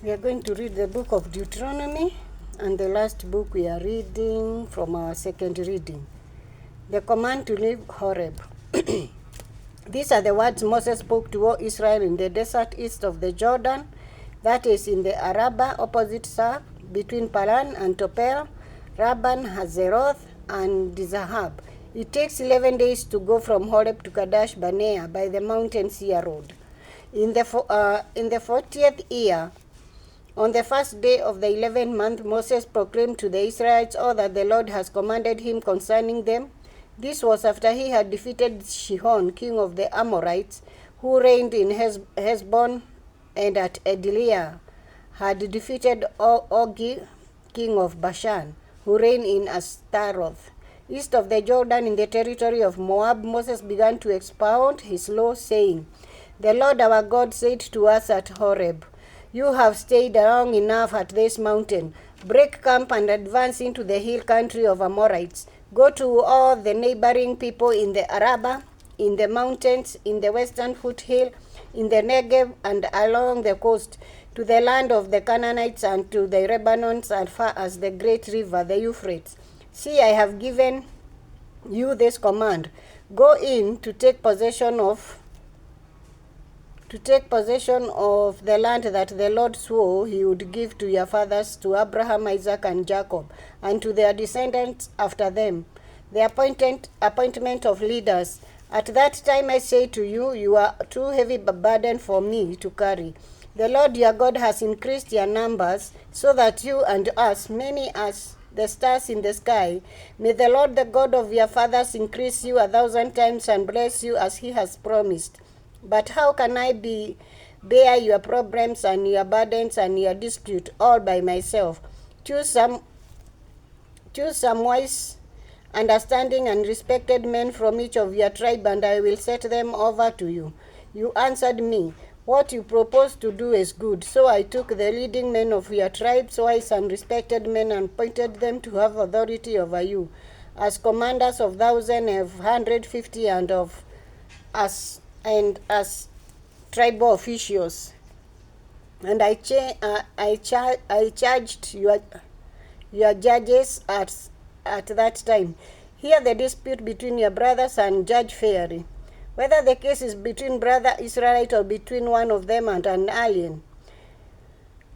We are going to read the book of Deuteronomy, and the last book we are reading from our second reading. The command to leave Horeb. These are the words Moses spoke to all Israel in the desert east of the Jordan, that is in the Arabah opposite Saf, between Paran and Topel, Rabban, Hazeroth, and Dizahab. It takes 11 days to go from Horeb to Kadesh Barnea by the mountain Seir road. In the 40th year, on the first day of the 11th month, Moses proclaimed to the Israelites all that the Lord has commanded him concerning them. This was after he had defeated Sihon, king of the Amorites, who reigned in Heshbon, and at Edliah had defeated Og, king of Bashan, who reigned in Ashtaroth. East of the Jordan in the territory of Moab, Moses began to expound his law, saying, "The Lord our God said to us at Horeb, 'You have stayed long enough at this mountain. Break camp and advance into the hill country of Amorites. Go to all the neighboring people in the Arabah, in the mountains, in the western foothill, in the Negev, and along the coast, to the land of the Canaanites and to the Lebanons as far as the great river, the Euphrates. See, I have given you this command. Go in to take possession of the land that the Lord swore he would give to your fathers, to Abraham, Isaac, and Jacob, and to their descendants after them, the appointment of leaders. At that time I say to you, you are too heavy a burden for me to carry. The Lord your God has increased your numbers, so that you and us, many as the stars in the sky. May the Lord, the God of your fathers, increase you 1,000 times and bless you as he has promised. But how can I bear your problems and your burdens and your dispute all by myself? Choose some wise, understanding, and respected men from each of your tribe, and I will set them over to you." You answered me, "What you propose to do is good." So I took the leading men of your tribes, wise and respected men, and appointed them to have authority over you, as commanders of 1,000, of 150, and as tribal officials. And I charged your judges at that time, "Hear the dispute between your brothers and judge fairly, whether the case is between brother Israelite or between one of them and an alien.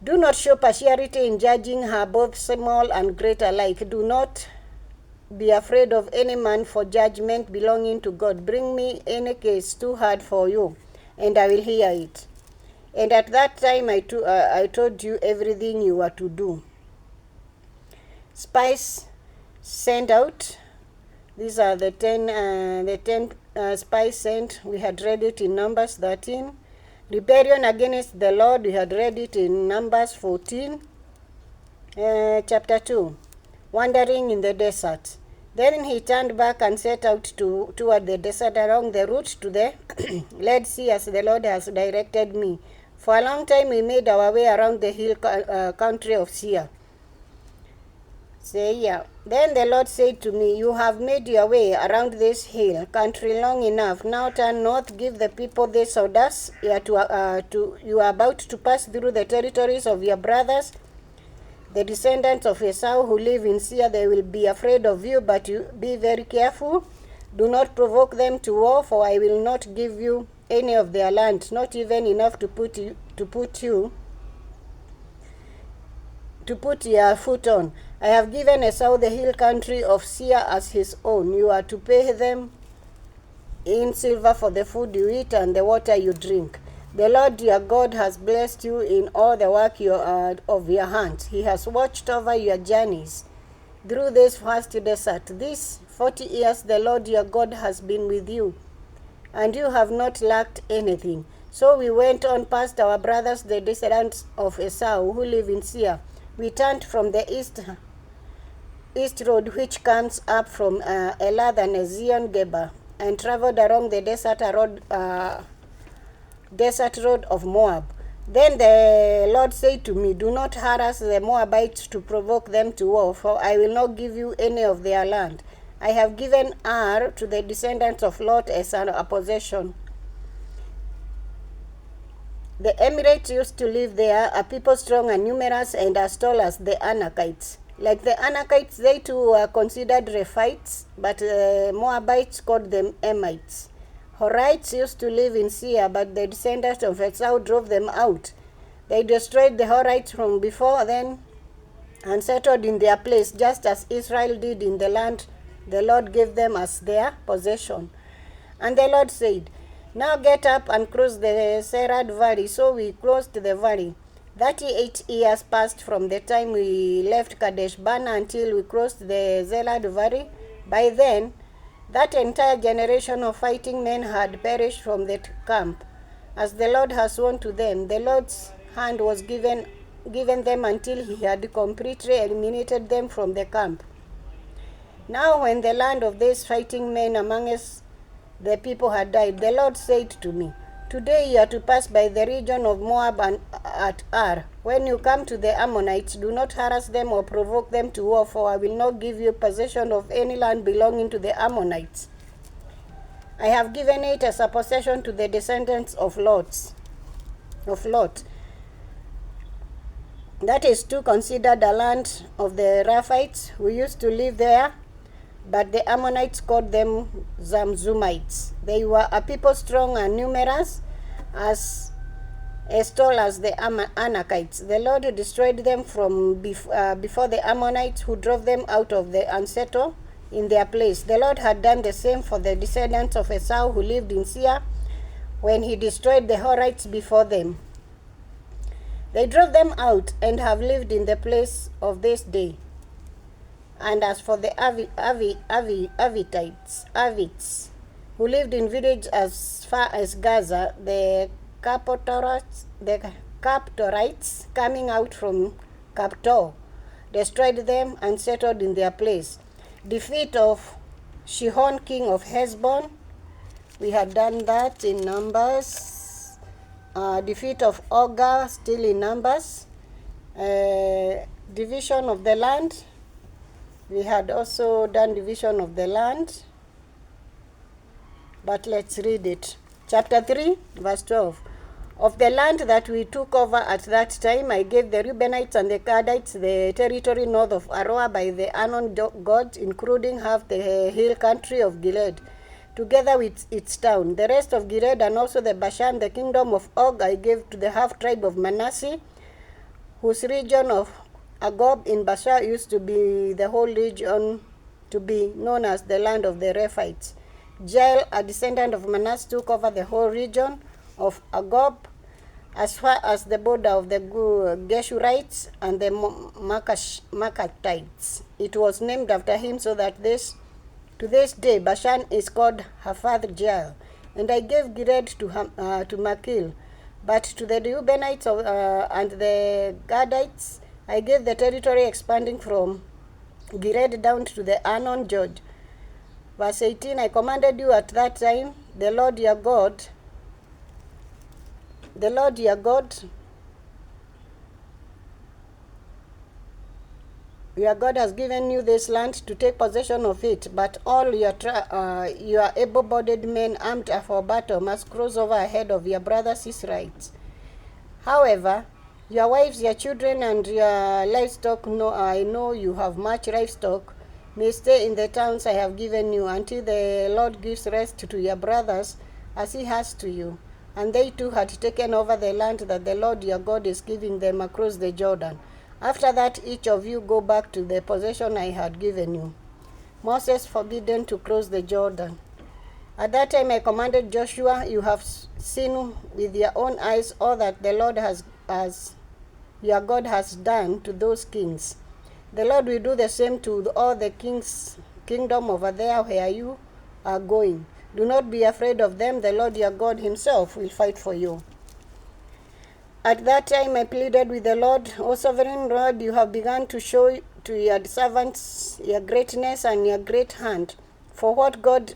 Do not show partiality in judging her, both small and great alike. Do not be afraid of any man for judgment belonging to God. Bring me any case too hard for you, and I will hear it." And at that time I told you everything you were to do. Spies sent out. These are the 10 spies sent. We had read it in Numbers 13. Rebellion against the Lord, we had read it in Numbers 14. Chapter 2. Wandering in the desert. Then he turned back and set out toward the desert along the route to the Red Sea, as the Lord has directed me. For a long time we made our way around the hill country of Seir. Then the Lord said to me, "You have made your way around this hill country long enough. Now turn north, give the people this orders. You are about to pass through the territories of your brothers, the descendants of Esau who live in Seir. They will be afraid of you, but you be very careful. Do not provoke them to war, for I will not give you any of their land, not even enough to put your foot on. I have given Esau the hill country of Seir as his own. You are to pay them in silver for the food you eat and the water you drink. The Lord your God has blessed you in all the work of your hands. He has watched over your journeys through this vast desert. These 40 years the Lord your God has been with you, and you have not lacked anything." So we went on past our brothers, the descendants of Esau, who live in Seir. We turned from the east road, which comes up from Elath and Ezion-Geber, and traveled along the desert road of Moab. Then the Lord said to me, "Do not harass the Moabites to provoke them to war, for I will not give you any of their land. I have given Ar to the descendants of Lot as a possession. The Emirates used to live there, a people strong and numerous and as tall as the Anakites. Like the Anakites, they too were considered Rephites, but Moabites called them Emites. Horites used to live in Seir, but the descendants of Esau drove them out. They destroyed the Horites from before then and settled in their place, just as Israel did in the land the Lord gave them as their possession. And the Lord said, "Now get up and cross the Serad valley." So we crossed the valley. 38 years passed from the time we left Kadesh Barnea until we crossed the Zelad valley. By then, that entire generation of fighting men had perished from the camp. As the Lord has sworn to them, the Lord's hand was given them until he had completely eliminated them from the camp. Now when the land of these fighting men among us, the people had died, the Lord said to me, "Today you are to pass by the region of Moab and at Ar. When you come to the Ammonites, do not harass them or provoke them to war, for I will not give you possession of any land belonging to the Ammonites. I have given it as a possession to the descendants of Lot. That is to consider the land of the Rephites who used to live there, but the Ammonites called them Zamzumites. They were a people strong and numerous, as tall as the Anakites. The Lord destroyed them from before the Ammonites, who drove them out of the and settled in their place. The Lord had done the same for the descendants of Esau who lived in Seir when he destroyed the Horites before them. They drove them out and have lived in the place of this day. And as for the Avites, who lived in villages as far as Gaza, the Captorites coming out from Captor destroyed them and settled in their place. Defeat of Shihon, king of Heshbon. We had done that in Numbers. Defeat of Ogah, still in Numbers. Division of the land. We had also done division of the land. But let's read it. Chapter 3, verse 12. Of the land that we took over at that time, I gave the Reubenites and the Gadites the territory north of Aroah by the Arnon Gorge, including half the hill country of Gilead, together with its town. The rest of Gilead and also the Bashan, the kingdom of Og, I gave to the half-tribe of Manasseh, whose region of Agob in Bashan used to be the whole region to be known as the land of the Rephites. Jael, a descendant of Manasseh, took over the whole region of Agob as far as the border of the Geshurites and the Maccatites. It was named after him, so that to this day Bashan is called Haphath Jael. And I gave Gilead to Machir, but to the Reubenites and the Gadites I gave the territory expanding from Gilead down to the Arnon Gorge. Verse 18, I commanded you at that time, the Lord your God has given you this land to take possession of it, but all your able-bodied men armed for battle must cross over ahead of your brothers Israelites. However, your wives, your children, and your livestock, I know you have much livestock, may stay in the towns I have given you until the Lord gives rest to your brothers as he has to you. And they too had taken over the land that the Lord your God is giving them across the Jordan. After that, each of you go back to the possession I had given you. Moses forbidden to cross the Jordan. At that time I commanded Joshua, you have seen with your own eyes all that the Lord your God has done to those kings. The Lord will do the same to all the kingdom over there where you are going. Do not be afraid of them. The Lord your God himself will fight for you. At that time I pleaded with the Lord, O sovereign Lord, you have begun to show to your servants your greatness and your great hand. For what God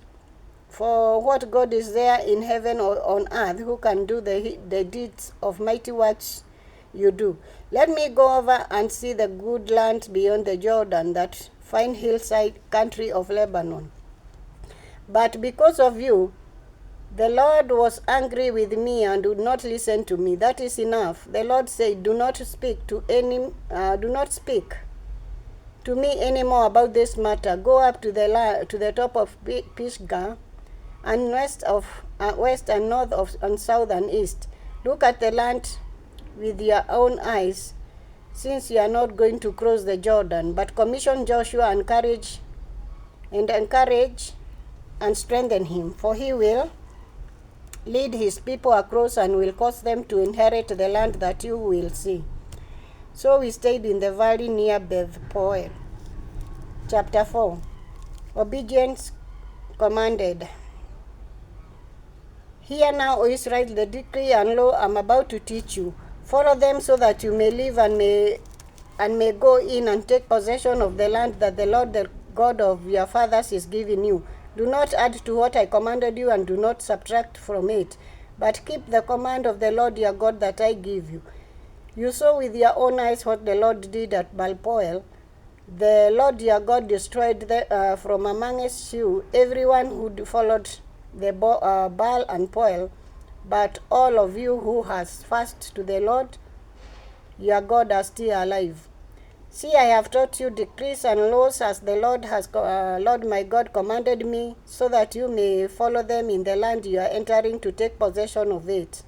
is there in heaven or on earth who can do the deeds of mighty works you do? Let me go over and see the good land beyond the Jordan, that fine hillside country of Lebanon. But because of you, The Lord was angry with me and would not listen to me. That is enough. The Lord said, do not speak to me anymore about this matter. Go up to the top of Pisgah, and west and north and south and east. Look at the land with your own eyes, since you are not going to cross the Jordan. But commission Joshua and encourage and strengthen him, for he will lead his people across and will cause them to inherit the land that you will see. So we stayed in the valley near Beth Poel. Chapter 4. Obedience commanded. Hear now, O Israel, the decree and law I am about to teach you. Follow them so that you may live and may go in and take possession of the land that the Lord, the God of your fathers, is giving you. Do not add to what I commanded you, and do not subtract from it, but keep the command of the Lord your God that I give you. You saw with your own eyes what the Lord did at Balpoel. The Lord your God destroyed from amongst you everyone who followed the Baal and Poel, but all of you who has fasted to the Lord your God are still alive. See, I have taught you decrees and laws as the Lord my God commanded me, so that you may follow them in the land you are entering to take possession of it.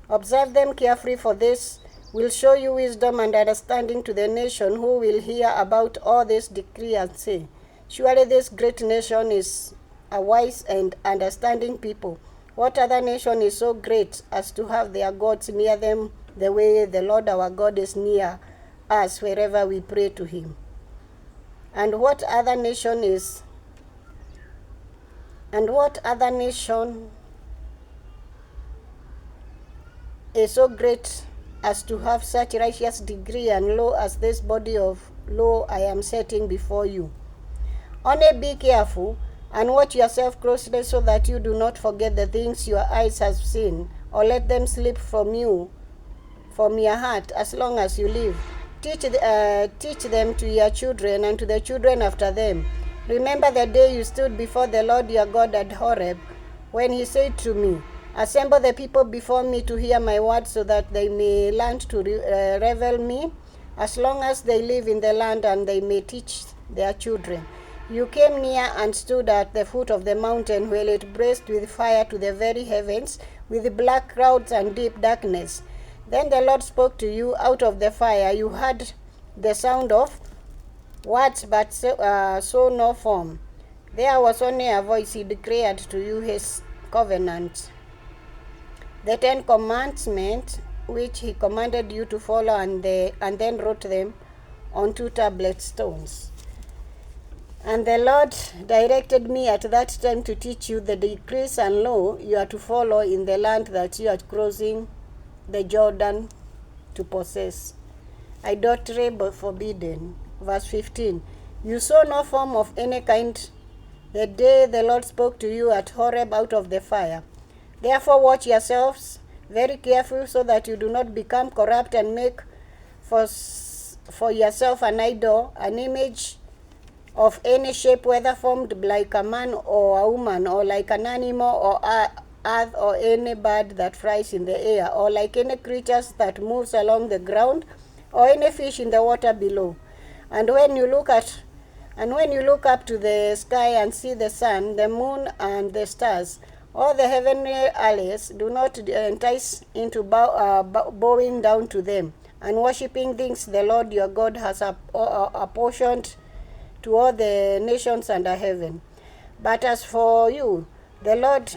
Observe them carefully, for this will show you wisdom and understanding to the nation who will hear about all this decree and say, surely this great nation is a wise and understanding people. What other nation is so great as to have their gods near them the way the Lord our God is near us wherever we pray to him? And what other nation is so great as to have such righteous decree and law as this body of law I am setting before you? Only be careful and watch yourself closely, so that you do not forget the things your eyes have seen, or let them slip from your heart as long as you live. Teach them to your children and to the children after them. Remember the day you stood before the Lord your God at Horeb, when he said to me, assemble the people before me to hear my word, so that they may learn to revel me as long as they live in the land, and they may teach their children. You came near and stood at the foot of the mountain, while it blazed with fire to the very heavens, with black clouds and deep darkness. Then the Lord spoke to you out of the fire. You heard the sound of words, but saw no form. There was only a voice. He declared to you his covenant, the 10 Commandments, which he commanded you to follow, and then wrote them on 2 tablet stones. And the Lord directed me at that time to teach you the decrees and law you are to follow in the land that you are crossing the Jordan to possess. Idolatry forbidden. Verse 15. You saw no form of any kind the day the Lord spoke to you at Horeb out of the fire. Therefore watch yourselves very carefully, so that you do not become corrupt and make for yourself an idol, an image of any shape, whether formed like a man or a woman, or like an animal or earth, or any bird that flies in the air, or like any creature that moves along the ground, or any fish in the water below. And when you look up to the sky and see the sun, the moon, and the stars, all the heavenly alleys, do not entice into bowing down to them and worshipping things the Lord your God has apportioned to all the nations under heaven. But as for you, the Lord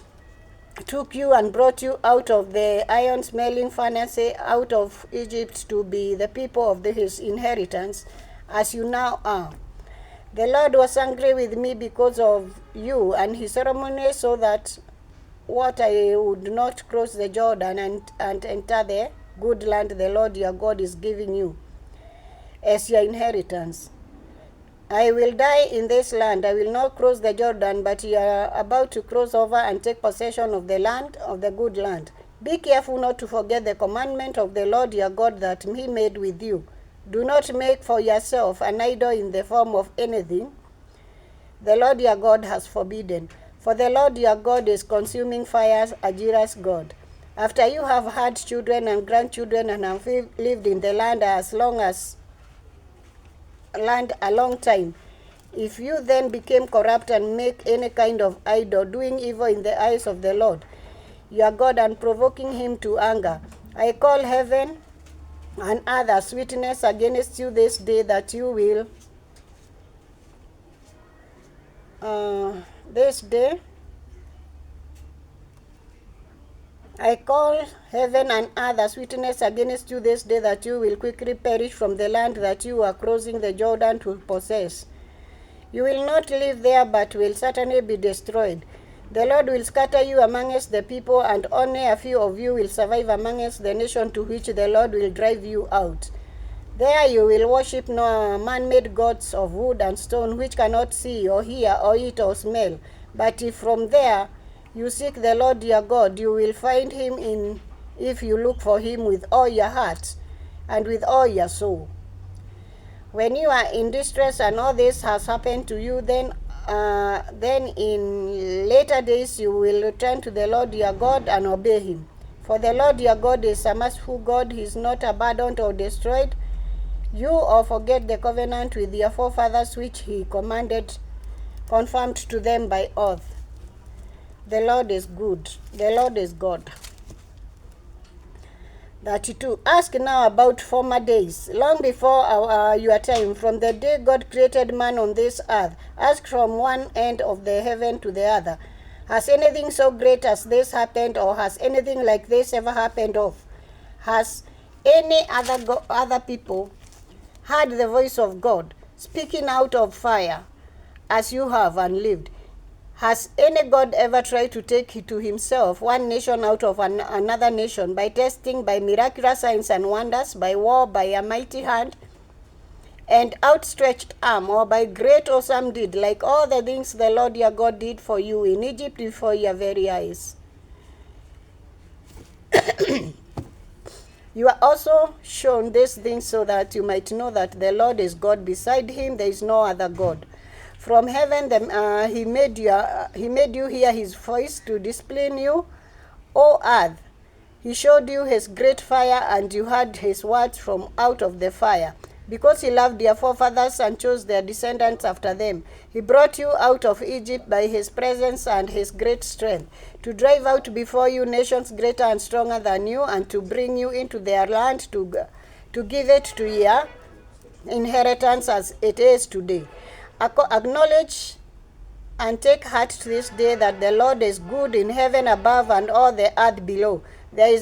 took you and brought you out of the iron-smelling furnace, out of Egypt, to be the people of his inheritance, as you now are. The Lord was angry with me because of you and his ceremony, so that what I would not cross the Jordan and enter the good land the Lord your God is giving you as your inheritance. I will die in this land. I will not cross the Jordan, but you are about to cross over and take possession of the land, of the good land. Be careful not to forget the commandment of the Lord your God that he made with you. Do not make for yourself an idol in the form of anything the Lord your God has forbidden. For the Lord your God is consuming fire, a jealous God. After you have had children and grandchildren and have lived in the land a long time, if you then became corrupt and make any kind of idol, doing evil in the eyes of the Lord your God and provoking him to anger, I call heaven and earth as witness against you this day that you will this day I call heaven and earth as witness against you this day that you will quickly perish from the land that you are crossing the Jordan to possess. You will not live there, but will certainly be destroyed. The Lord will scatter you amongst the people, and only a few of you will survive amongst the nation to which the Lord will drive you out. There you will worship no man-made gods of wood and stone, which cannot see or hear or eat or smell. But if from there you seek the Lord your God, you will find him if you look for him with all your heart and with all your soul. When you are in distress and all this has happened to you, then in later days you will return to the Lord your God and obey him. For the Lord your God is a merciful God. He is not abandoned or destroyed you or forget the covenant with your forefathers which he confirmed to them by oath. The Lord is good. The Lord is God. 32. Ask now about former days, long before your time, from the day God created man on this earth. Ask from one end of the heaven to the other. Has anything so great as this happened, or has anything like this ever happened of? Has any other people heard the voice of God speaking out of fire as you have and lived? Has any God ever tried to take to himself one nation out of another nation by testing, by miraculous signs and wonders, by war, by a mighty hand and outstretched arm, or by great awesome deed, like all the things the Lord your God did for you in Egypt before your very eyes? You are also shown these things so that you might know that the Lord is God. Beside him there is no other God. From heaven he made you hear his voice to discipline you, O earth. He showed you his great fire, and you heard his words from out of the fire. Because he loved your forefathers and chose their descendants after them, he brought you out of Egypt by his presence and his great strength, to drive out before you nations greater and stronger than you, and to bring you into their land, to give it to your inheritance as it is today. Acknowledge and take heart this day that the Lord is good in heaven above and all the earth below. There is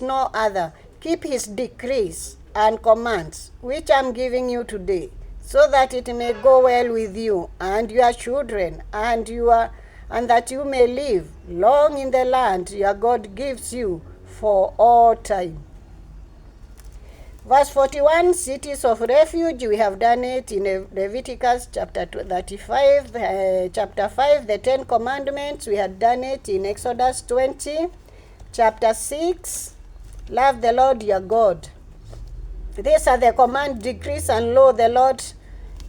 no other. Keep his decrees and commands, which I am giving you today, so that it may go well with you and your children, and that you may live long in the land your God gives you for all time. Verse 41, cities of refuge. We have done it in Leviticus chapter 35, chapter 5, the 10 commandments. We had done it in Exodus 20, chapter 6, love the Lord your God. These are the command, decrees, and law the Lord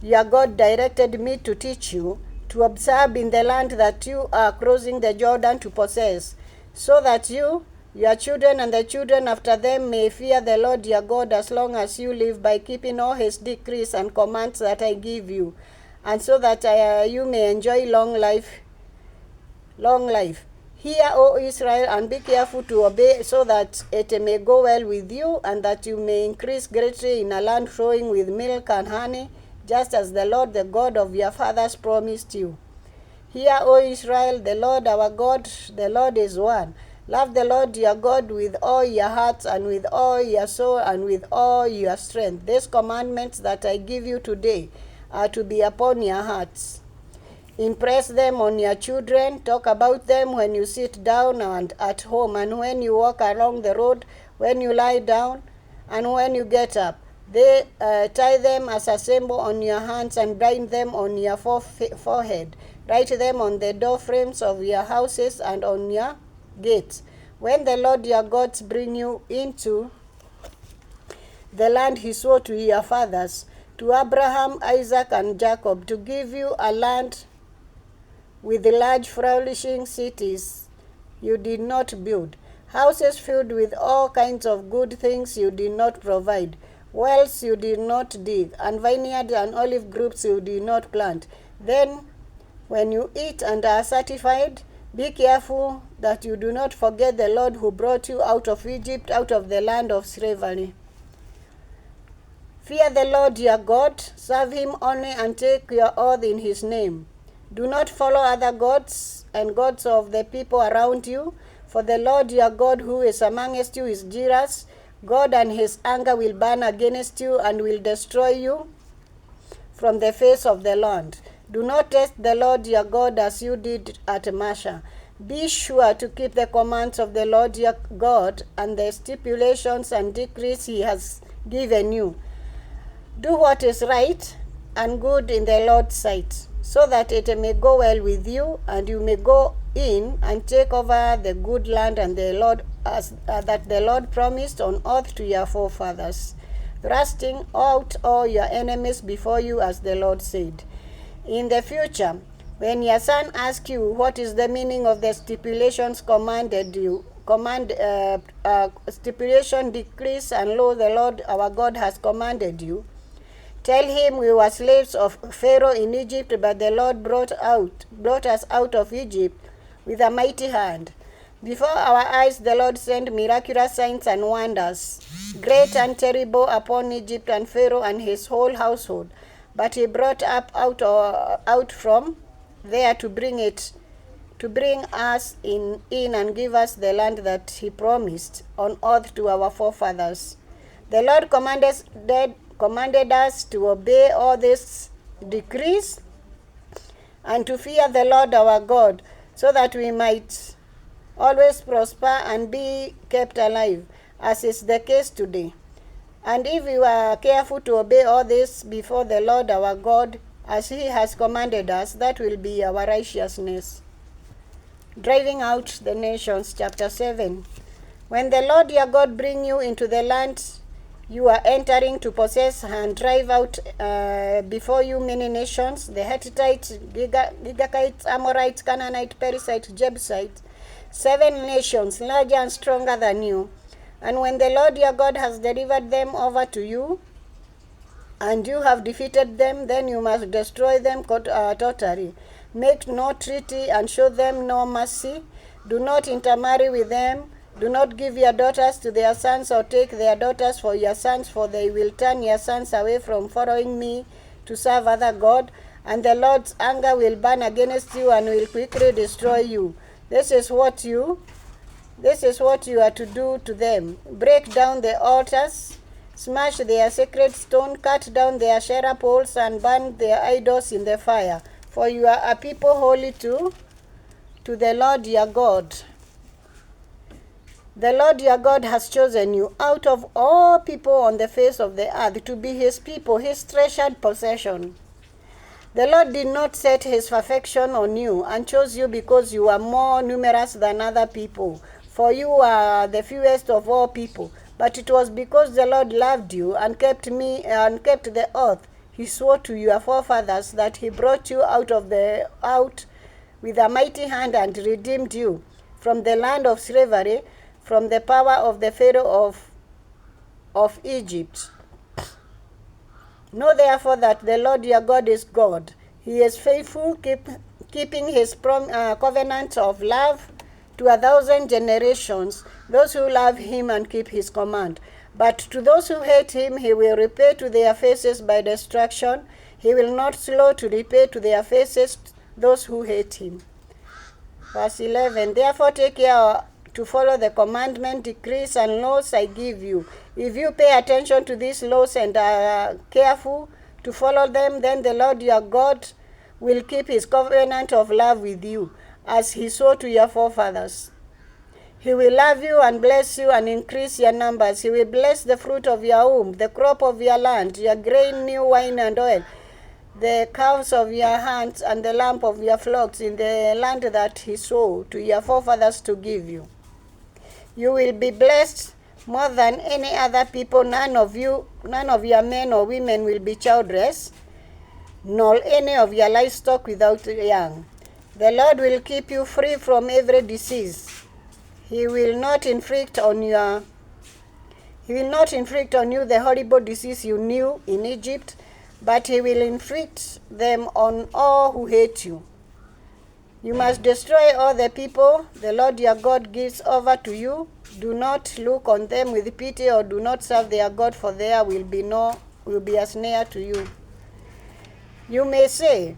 your God directed me to teach you, to observe in the land that you are crossing the Jordan to possess, so that you, your children, and the children after them may fear the Lord your God as long as you live, by keeping all his decrees and commands that I give you, and so that you may enjoy long life. Hear, O Israel, and be careful to obey, so that it may go well with you, and that you may increase greatly in a land flowing with milk and honey, just as the Lord, the God of your fathers, promised you. Hear, O Israel, the Lord our God, the Lord is one. Love the Lord your God with all your heart, and with all your soul, and with all your strength. These commandments that I give you today are to be upon your hearts. Impress them on your children. Talk about them when you sit down and at home, and when you walk along the road, when you lie down, and when you get up. They tie them as a symbol on your hands, and bind them on your forehead. Write them on the door frames of your houses and on your gates. When the Lord your God bring you into the land he swore to your fathers, to Abraham, Isaac, and Jacob, to give you a land with large flourishing cities you did not build, houses filled with all kinds of good things you did not provide, wells you did not dig, and vineyards and olive groves you did not plant. Then, when you eat and are satisfied, be careful that you do not forget the Lord who brought you out of Egypt, out of the land of slavery. Fear the Lord your God, serve him only, and take your oath in his name. Do not follow other gods and gods of the people around you, for the Lord your God who is amongst you is jealous. God and his anger will burn against you and will destroy you from the face of the land. Do not test the Lord your God as you did at Massah. Be sure to keep the commands of the Lord your God and the stipulations and decrees he has given you. Do what is right and good in the Lord's sight, so that it may go well with you, and you may go in and take over the good land and that the Lord promised on oath to your forefathers, thrusting out all your enemies before you, as the Lord said. In the future, when your son asks you what is the meaning of the stipulations stipulation, decrees, and law the Lord our God has commanded you, tell him, we were slaves of Pharaoh in Egypt, but the Lord brought us out of Egypt with a mighty hand. Before our eyes the Lord sent miraculous signs and wonders, great and terrible, upon Egypt and Pharaoh and his whole household. But he brought up out from there to bring us in and give us the land that he promised on oath to our forefathers. The Lord commanded us to obey all these decrees and to fear the Lord our God, so that we might always prosper and be kept alive, as is the case today. And if we are careful to obey all this before the Lord our God, as he has commanded us, that will be our righteousness. Driving out the nations, chapter 7. When the Lord your God bring you into the land you are entering to possess, and drive out before you many nations, the Hittites, Gigakites, Amorites, Canaanites, Perizzites, Jebusites, 7 nations larger and stronger than you. And when the Lord your God has delivered them over to you, and you have defeated them, then you must destroy them totally. Make no treaty and show them no mercy. Do not intermarry with them. Do not give your daughters to their sons, or take their daughters for your sons, for they will turn your sons away from following me to serve other gods, and the Lord's anger will burn against you and will quickly destroy you. This is what you are to do to them. Break down the altars, smash their sacred stone, cut down their Asherah poles, and burn their idols in the fire. For you are a people holy to the Lord your God. The Lord your God has chosen you out of all people on the face of the earth to be his people, his treasured possession. The Lord did not set his affection on you and chose you because you are more numerous than other people, for you are the fewest of all people. But it was because the Lord loved you and kept the oath he swore to your forefathers, that he brought you out with a mighty hand and redeemed you from the land of slavery, from the power of the Pharaoh of Egypt. Know therefore that the Lord your God is God. He is faithful, keeping his covenant of love to 1,000 generations, those who love him and keep his command. But to those who hate him he will repay to their faces by destruction. He will not slow to repay to their faces those who hate him. Verse 11. Therefore take care to follow the commandment, decrees, and laws I give you. If you pay attention to these laws and are careful to follow them, then the Lord your God will keep his covenant of love with you, as he swore to your forefathers. He will love you and bless you and increase your numbers. He will bless the fruit of your womb, the crop of your land, your grain, new wine and oil, the calves of your hands and the lamb of your flocks, in the land that he swore to your forefathers to give you. You will be blessed more than any other people. None of your men or women will be childless, nor any of your livestock without young. The Lord will keep you free from every disease. He will not inflict on you the horrible disease you knew in Egypt, but he will inflict them on all who hate you. You must destroy all the people the Lord your God gives over to you. Do not look on them with pity, or do not serve their God, for there will be a snare to you. You may say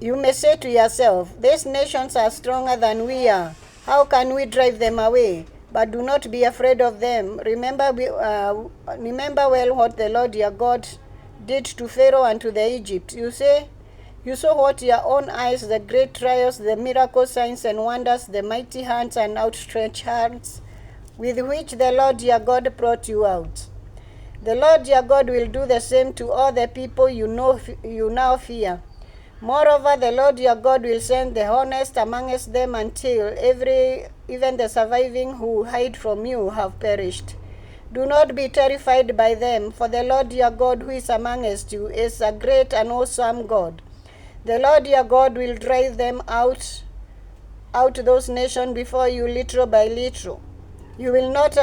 to yourself, these nations are stronger than we are. How can we drive them away? But do not be afraid of them. Remember well what the Lord your God did to Pharaoh and to the Egypt. You saw what your own eyes, the great trials, the miracles, signs and wonders, the mighty hands and outstretched hands with which the Lord your God brought you out. The Lord your God will do the same to all the people you now fear. Moreover, the Lord your God will send the honest amongst them until even the surviving who hide from you have perished. Do not be terrified by them, for the Lord your God who is amongst you is a great and awesome God. The Lord your God will drive them out those nations before you little by little. You will not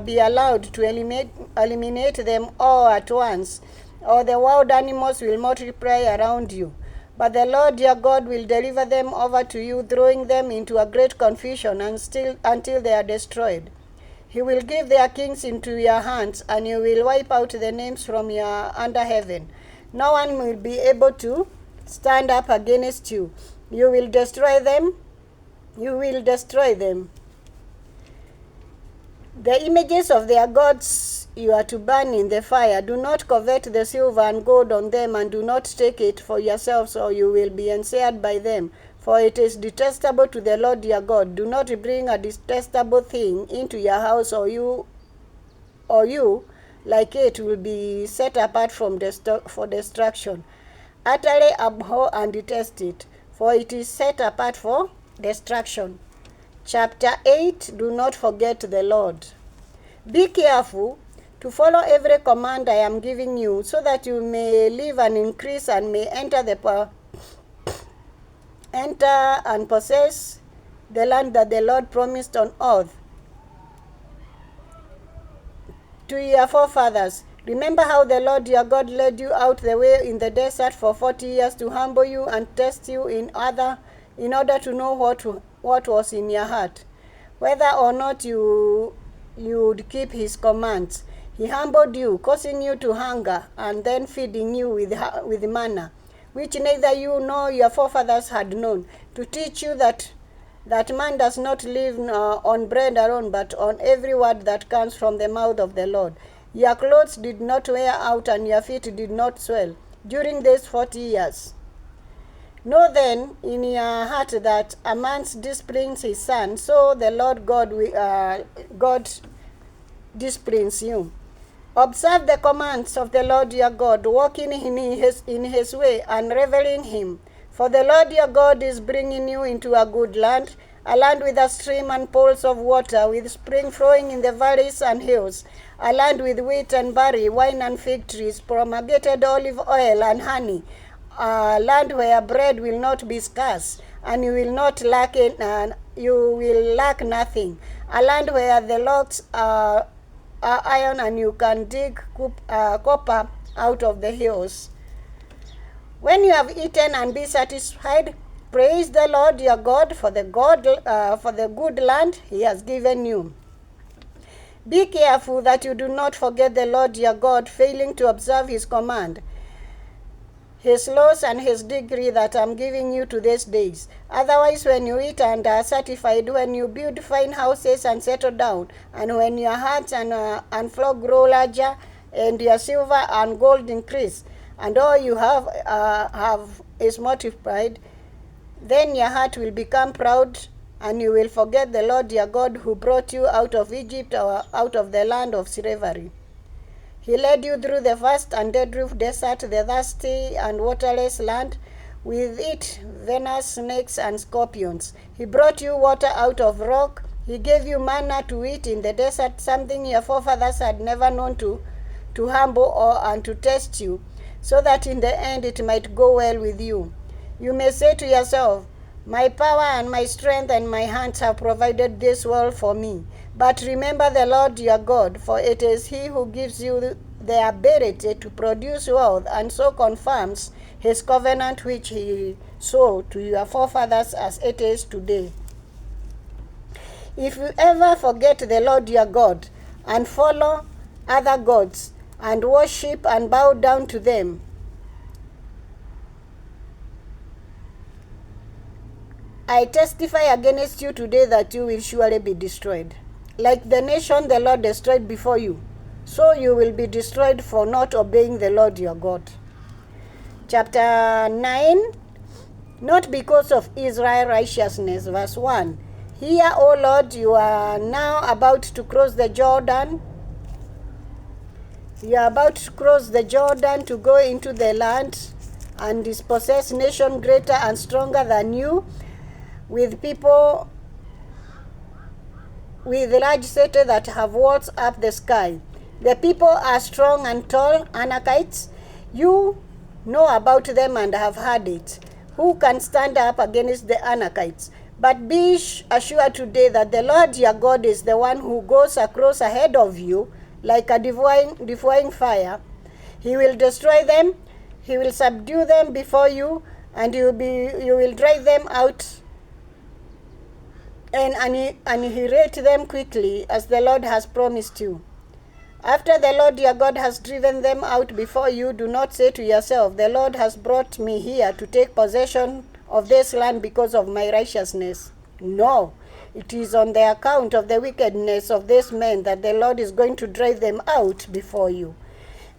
be allowed to eliminate them all at once, or the wild animals will multiply around you. But the Lord your God will deliver them over to you, throwing them into a great confusion until they are destroyed. He will give their kings into your hands, and you will wipe out the names from under heaven. No one will be able to stand up against you. You will destroy them. The images of their gods you are to burn in the fire. Do not covet the silver and gold on them, and do not take it for yourselves, or you will be ensnared by them, for it is detestable to the Lord your God. Do not bring a detestable thing into your house, or you, like it, will be set apart for destruction. Utterly abhor and detest it, for it is set apart for destruction. Chapter 8. Do not forget the Lord. Be careful to follow every command I am giving you, so that you may live and increase and may enter and possess the land that the Lord promised on oath to your forefathers. Remember how the Lord your God led you out the way in the desert for 40 years to humble you and test you in order to know what was in your heart, whether or not you would keep his commands. He humbled you, causing you to hunger, and then feeding you with manna, which neither you nor your forefathers had known, to teach you that man does not live on bread alone, but on every word that comes from the mouth of the Lord. Your clothes did not wear out, and your feet did not swell during these 40 years. Know then in your heart that a man disciplines his son, so the Lord God disciplines you. Observe the commands of the Lord your God, walking in his way and reveling him. For the Lord your God is bringing you into a good land, a land with a stream and pools of water, with spring flowing in the valleys and hills, a land with wheat and barley, wine and fig trees, pomegranate, olive oil and honey, a land where bread will not be scarce, and you will lack nothing, a land where the logs are iron, and you can dig copper out of the hills. When you have eaten and be satisfied, praise the Lord your God for the good land he has given you. Be careful that you do not forget the Lord your God, failing to observe his command, his laws, and his decree that I am giving you to these days. Otherwise, when you eat and are satisfied, when you build fine houses and settle down, and when your herds and flock grow larger, and your silver and gold increase, and all you have is multiplied, then your heart will become proud, and you will forget the Lord your God, who brought you out of Egypt, or out of the land of slavery. He led you through the vast and dead-roofed desert, the thirsty and waterless land, with it venomous snakes and scorpions. He brought you water out of rock. He gave you manna to eat in the desert, something your forefathers had never known, to humble and to test you, so that in the end it might go well with you. You may say to yourself, my power and my strength and my hands have provided this world for me. But remember the Lord your God, for it is He who gives you the ability to produce wealth and so confirms His covenant which He swore to your forefathers as it is today. If you ever forget the Lord your God and follow other gods and worship and bow down to them, I testify against you today that you will surely be destroyed. Like the nation the Lord destroyed before you, so you will be destroyed for not obeying the Lord your God. Chapter 9, not because of Israel's righteousness, verse 1. Hear, O Lord, you are now about to cross the Jordan. You are about to cross the Jordan to go into the land and dispossess nation greater and stronger than you, with people with large cities that have walls up the sky. The people are strong and tall, Anakites. You know about them and have heard it. Who can stand up against the Anakites? But be assured today that the Lord your God is the one who goes across ahead of you like a devouring fire. He will destroy them, He will subdue them before you, and you will drive them out and annihilate them quickly, as the Lord has promised you. After the Lord your God has driven them out before you, do not say to yourself, the Lord has brought me here to take possession of this land because of my righteousness. No, it is on the account of the wickedness of these men that the Lord is going to drive them out before you.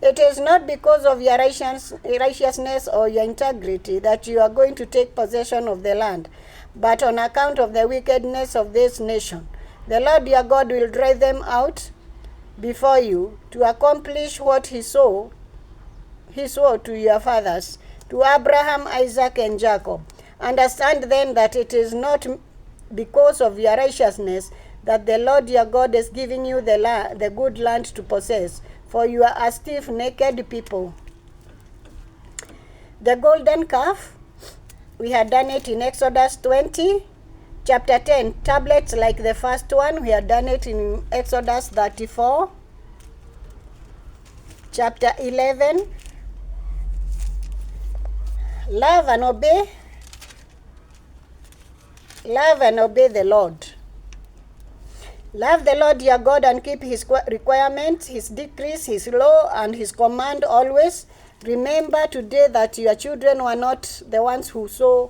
It is not because of your righteousness or your integrity that you are going to take possession of the land, but on account of the wickedness of this nation. The Lord your God will drive them out before you to accomplish what He swore to your fathers, to Abraham, Isaac, and Jacob. Understand then that it is not because of your righteousness that the Lord your God is giving you the good land to possess, for you are a stiff, naked people. The golden calf, we had done it in Exodus 20. Chapter 10, tablets like the first one, we had done it in Exodus 34. Chapter 11, love and obey the Lord. Love the Lord your God and keep His requirements, His decrees, His law, and His command always. Remember today that your children were not the ones who saw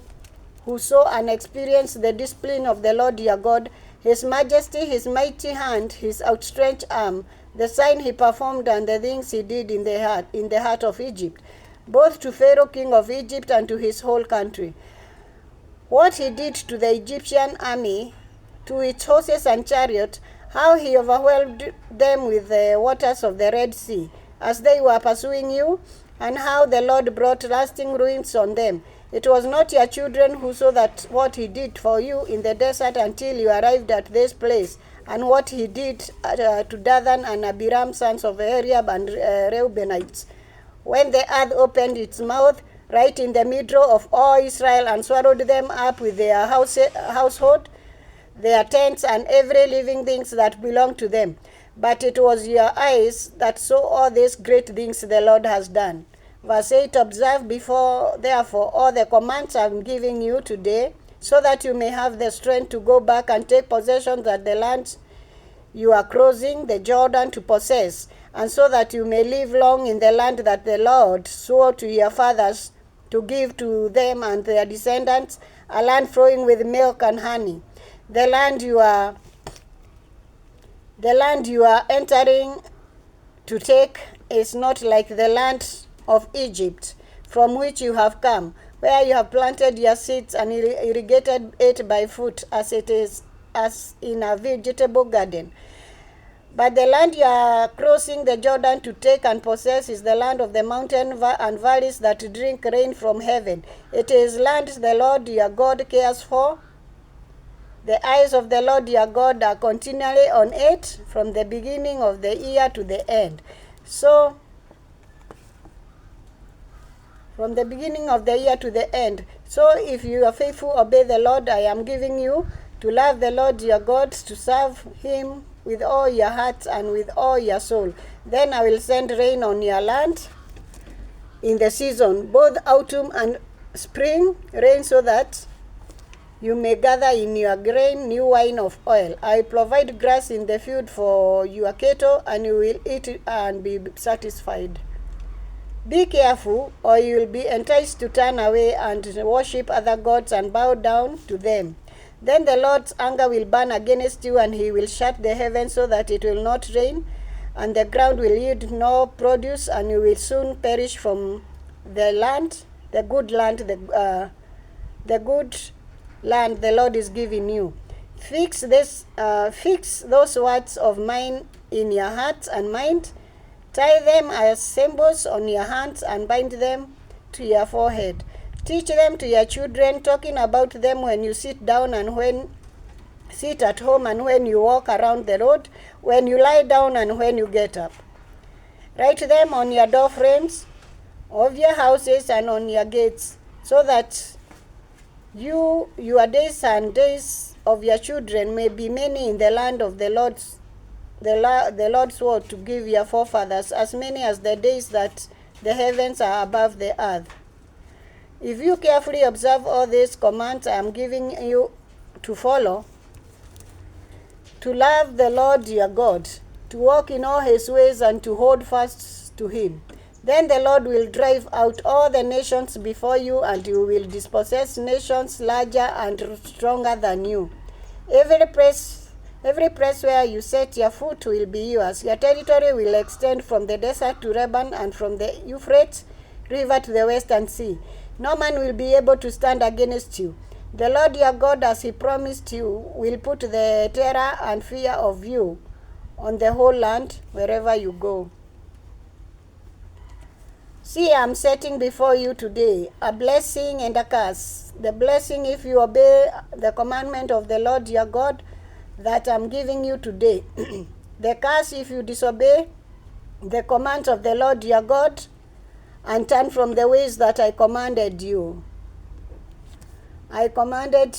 and experienced the discipline of the Lord your God, His majesty, His mighty hand, His outstretched arm, the sign He performed, and the things He did in the heart of Egypt, both to Pharaoh king of Egypt and to his whole country. What He did to the Egyptian army, to its horses and chariots, how He overwhelmed them with the waters of the Red Sea as they were pursuing you, and how the Lord brought lasting ruins on them. It was not your children who saw that what He did for you in the desert until you arrived at this place, and what He did to Dathan and Abiram, sons of Eliab and Reubenites, when the earth opened its mouth right in the middle of all Israel and swallowed them up with their household, their tents, and every living thing that belonged to them. But it was your eyes that saw all these great things the Lord has done. Verse 8, observe therefore all the commands I am giving you today, so that you may have the strength to go back and take possession of the land you are crossing the Jordan to possess, and so that you may live long in the land that the Lord swore to your fathers to give to them and their descendants, a land flowing with milk and honey. The land you are entering to take is not like the land of Egypt, from which you have come, where you have planted your seeds and irrigated it by foot, as in a vegetable garden. But the land you are crossing the Jordan to take and possess is the land of the mountains and valleys that drink rain from heaven. It is land the Lord your God cares for. The eyes of the Lord your God are continually on it, from the beginning of the year to the end. From the beginning of the year to the end. So if you are faithful, obey the Lord I am giving you, to love the Lord your God, to serve him with all your heart and with all your soul. Then I will send rain on your land in the season, both autumn and spring rain, so that you may gather in your grain new wine of oil. I provide grass in the field for your cattle, and you will eat it and be satisfied. Be careful, or you will be enticed to turn away and worship other gods and bow down to them. Then the Lord's anger will burn against you, and he will shut the heavens so that it will not rain, and the ground will yield no produce, and you will soon perish from the land, the good land, the good land the Lord is giving you. Fix those words of mine in your heart and mind. Tie them as symbols on your hands and bind them to your forehead. Teach them to your children, talking about them when you sit down and when sit at home and when you walk around the road, when you lie down and when you get up. Write them on your door frames of your houses and on your gates, so that your days and days of your children may be many in the land of the Lord's word to give your forefathers, as many as the days that the heavens are above the earth. If you carefully observe all these commands I am giving you to follow, to love the Lord your God, to walk in all his ways and to hold fast to him, then the Lord will drive out all the nations before you, and you will dispossess nations larger and stronger than you. Every place where you set your foot will be yours. Your territory will extend from the desert to Lebanon and from the Euphrates River to the western sea. No man will be able to stand against you. The Lord your God, as he promised you, will put the terror and fear of you on the whole land wherever you go. See, I am setting before you today a blessing and a curse. The blessing if you obey the commandment of the Lord your God that I am giving you today. The curse if you disobey the commands of the Lord your God and turn from the ways that I commanded you. I commanded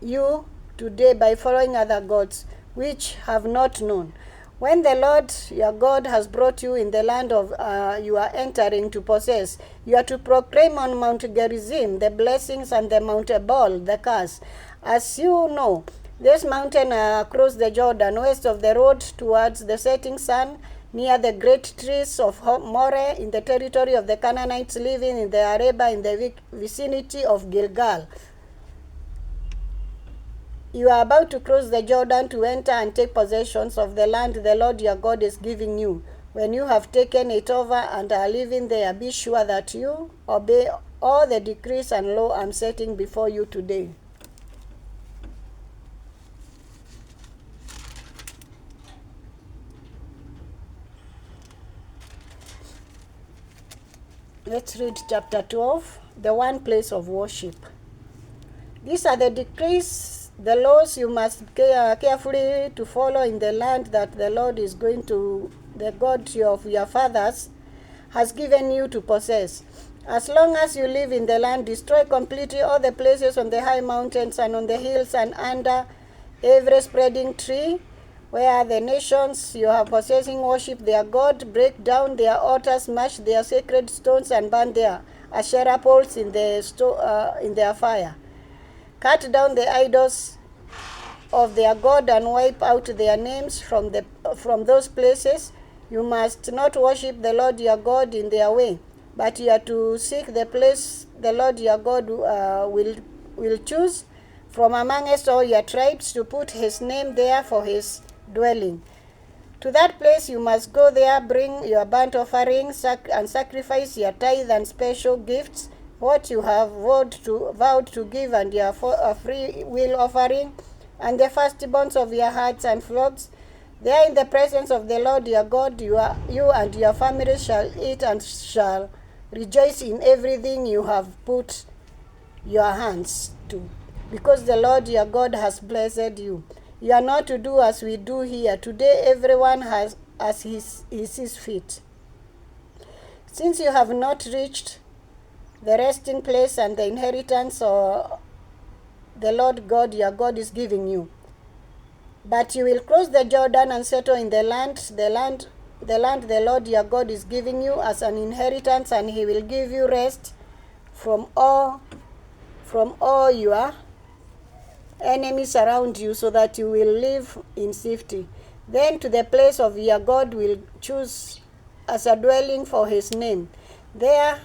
you today by following other gods which have not known. When the Lord your God has brought you in the land of you are entering to possess, you are to proclaim on Mount Gerizim the blessings and the Mount Ebal the curse. As you know, this mountain across the Jordan, west of the road towards the setting sun, near the great trees of Moreh, in the territory of the Canaanites living in the Arabah in the vicinity of Gilgal. You are about to cross the Jordan to enter and take possession of the land the Lord your God is giving you. When you have taken it over and are living there, be sure that you obey all the decrees and law I am setting before you today. Let's read chapter 12, the one place of worship. These are the decrees, the laws you must carefully to follow in the land that the Lord is going to, the God of your fathers, has given you to possess. As long as you live in the land, destroy completely all the places on the high mountains and on the hills and under every spreading tree, where the nations you are possessing worship their God. Break down their altars, smash their sacred stones, and burn their Asherah poles in their fire. Cut down the idols of their God and wipe out their names from those places. You must not worship the Lord your God in their way, but you are to seek the place the Lord your God will choose from amongst all your tribes, to put his name there for his dwelling. To that place you must go there, bring your burnt offerings and sacrifice your tithe and special gifts, what you have vowed to give, and your free will offering, and the firstborns of your herds and flocks. There in the presence of the Lord your God, you and your family shall eat and shall rejoice in everything you have put your hands to, because the Lord your God has blessed you. You are not to do as we do here. Today everyone has as he sees fit. Since you have not reached the resting place and the inheritance or the Lord God your God is giving you. But you will cross the Jordan and settle in the land the Lord your God is giving you as an inheritance, and he will give you rest from all your enemies around you, so that you will live in safety. Then to the place of your God will choose as a dwelling for his name. There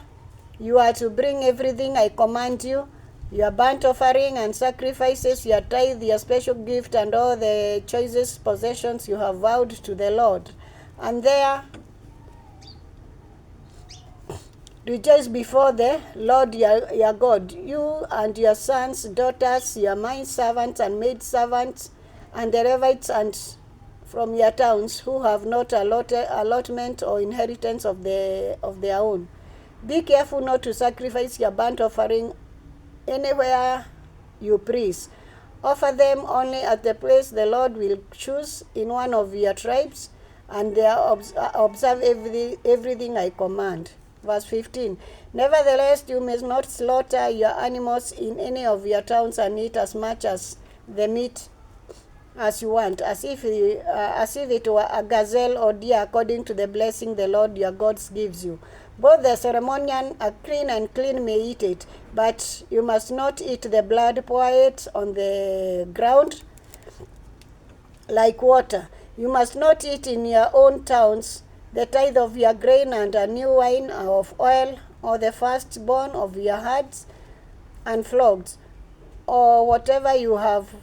you are to bring everything I command you, your burnt offering and sacrifices, your tithe, your special gift, and all the choicest possessions you have vowed to the Lord. And there rejoice before the Lord your God, you and your sons, daughters, your maidservants and maidservants, and the Levites and from your towns who have not allotment or inheritance of their own. Be careful not to sacrifice your burnt offering anywhere you please. Offer them only at the place the Lord will choose in one of your tribes, and there observe everything I command. Verse 15. Nevertheless, you may not slaughter your animals in any of your towns and eat as much as the meat as you want, as if it were a gazelle or deer, according to the blessing the Lord your God gives you. Both the ceremonial are clean, and clean may eat it, but you must not eat the blood. Pour it on the ground like water. You must not eat in your own towns the tithe of your grain and a new wine of oil, or the firstborn of your herds and flocks, or whatever you have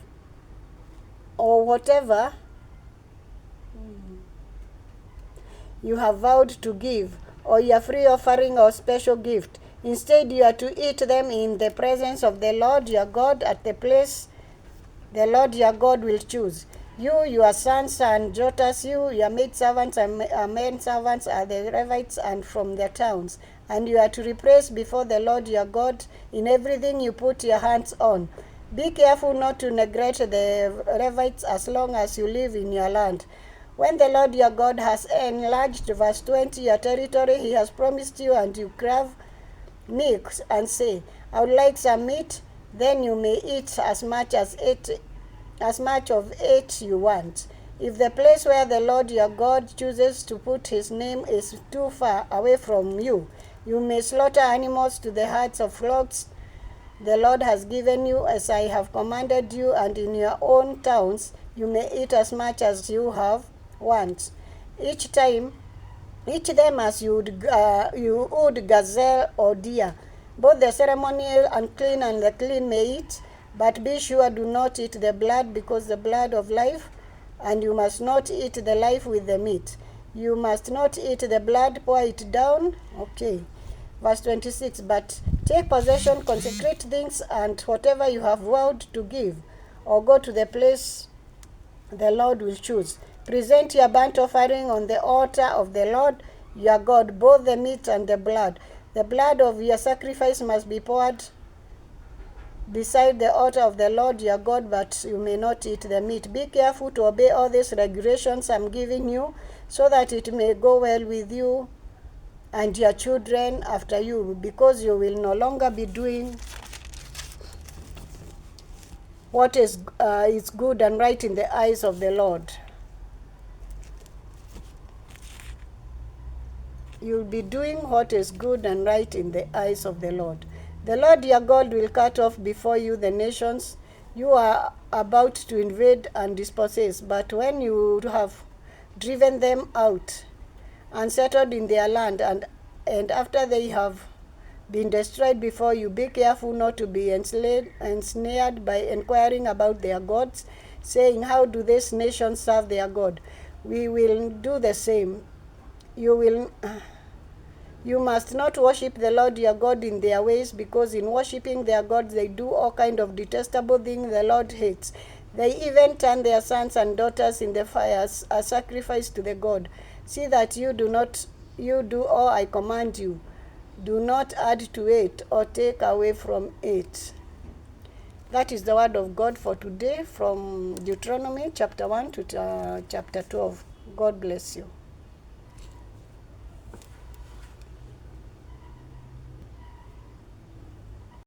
vowed to give, or your free offering or special gift. Instead, you are to eat them in the presence of the Lord your God at the place the Lord your God will choose. You, your sons and daughters, your maidservants and menservants are the Levites and from their towns. And you are to replace before the Lord your God in everything you put your hands on. Be careful not to neglect the Levites as long as you live in your land. When the Lord your God has enlarged, verse 20, your territory he has promised you, and you crave meat and say, I would like some meat, then you may eat as much of it you want. If the place where the Lord your God chooses to put his name is too far away from you, you may slaughter animals to the herds of flocks the Lord has given you, as I have commanded you, and in your own towns you may eat as much as you have want. Each them as you would gazelle or deer. Both the ceremonial unclean and the clean may eat, but be sure do not eat the blood, because the blood of life, and you must not eat the life with the meat. You must not eat the blood, pour it down. Okay. Verse 26, but take possession, consecrate things, and whatever you have vowed to give, or go to the place the Lord will choose. Present your burnt offering on the altar of the Lord your God, both the meat and the blood. The blood of your sacrifice must be poured beside the altar of the Lord your God, but you may not eat the meat. Be careful to obey all these regulations I'm giving you, so that it may go well with you and your children after you, because you will no longer be doing what is good and right in the eyes of the Lord. You'll be doing what is good and right in the eyes of the Lord. The Lord your God will cut off before you the nations you are about to invade and dispossess, but when you have driven them out and settled in their land, and after they have been destroyed before you, be careful not to be ensnared by inquiring about their gods, saying, how do these nations serve their God? We will do the same. You must not worship the Lord your God in their ways, because in worshiping their gods they do all kind of detestable things the Lord hates. They even turn their sons and daughters in the fire as a sacrifice to the God. See that you do all I command you. Do not add to it or take away from it. That is the word of God for today, from Deuteronomy chapter 1 to chapter 12. God bless you.